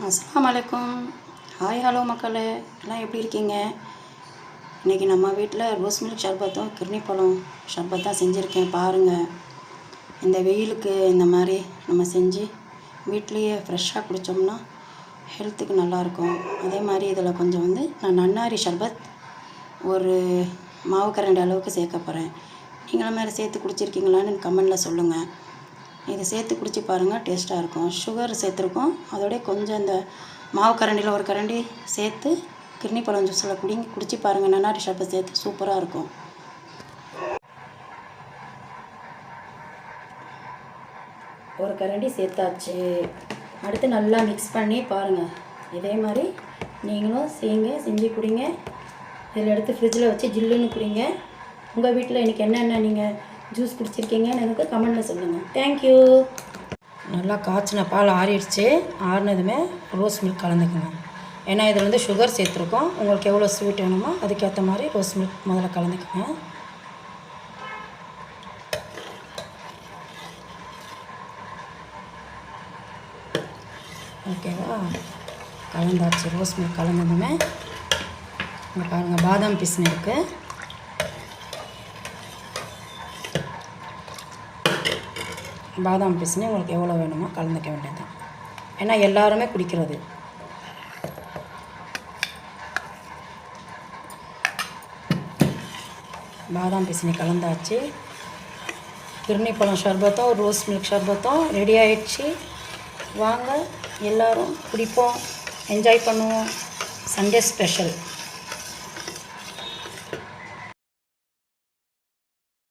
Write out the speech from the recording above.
அஸ்ஸலாமு அலைக்கும். Hi hello மக்களே, எல்லாம் எப்படி இருக்கீங்க? இன்றைக்கி நம்ம வீட்டில் ரோஸ் மில்க் ஷர்பத்தும் கிர்னி பழம் ஷர்பத் தான் செஞ்சுருக்கேன். பாருங்கள், இந்த வெயிலுக்கு இந்த மாதிரி நம்ம செஞ்சு வீட்லேயே ஃப்ரெஷ்ஷாக குடித்தோம்னா ஹெல்த்துக்கு நல்லாயிருக்கும். அதே மாதிரி இதில் கொஞ்சம் நான் நன்னாரி ஷர்பத் ஒரு மாவு கரண்டி அளவுக்கு சேர்க்க போகிறேன். நீங்களும் மேலே சேர்த்து குடிச்சிருக்கீங்களான்னு கமெண்டில் சொல்லுங்கள். இதை சேர்த்து குடிச்சு பாருங்கள், டேஸ்ட்டாக இருக்கும். சுகர் சேர்த்துருக்கோம், அதோடய கொஞ்சம் இந்த மாவு கரண்டியில் ஒரு கரண்டி சேர்த்து கிர்னி பழம் ஜூஸில் குடிச்சு பாருங்கள். நன்னாரி ஷர்பத் சேர்த்து சூப்பராக இருக்கும். ஒரு கரண்டி சேர்த்தாச்சு. அடுத்து நல்லா மிக்ஸ் பண்ணி பாருங்கள். இதே மாதிரி நீங்களும் செஞ்சு குடிங்க. இதில் எடுத்து ஃப்ரிட்ஜில் வச்சு ஜில்லுன்னு குடிங்க. உங்கள் வீட்டில் இன்றைக்கி என்னென்ன நீங்கள் ஜூஸ் குடிச்சிருக்கீங்கன்னு எனக்கு கமெண்டில் சொல்லுங்கள். தேங்க்யூ. நல்லா காய்ச்சின பால் ஆறிடுச்சு. ஆறினதுமே ரோஸ் மில்க் கலந்துக்குங்க. ஏன்னா இதில் சுகர் சேர்த்துருக்கோம். உங்களுக்கு எவ்வளோ ஸ்வீட் வேணுமோ அதுக்கேற்ற மாதிரி ரோஸ் மில்க் முதல்ல கலந்துக்குங்க. ஓகேவா? கலந்தாச்சு. ரோஸ் மில்க் கலந்ததுமே இங்கே பாருங்கள், பாதாம் பிஸ்னு இருக்குது. பாதாம் பிஸ்னு உங்களுக்கு எவ்வளோ வேணுமோ கலந்துக்க வேண்டியது. ஏன்னா எல்லாருமே குடிக்கிறது. பாதாம் பிஸ்னி கலந்தாச்சு. கிர்னி பழம் ஷர்பத்தும் ரோஸ் மில்க் ஷர்பத்தும் ரெடி ஆகிடுச்சு. வாங்க எல்லோரும் குடிப்போம், என்ஜாய் பண்ணுவோம். Sunday special.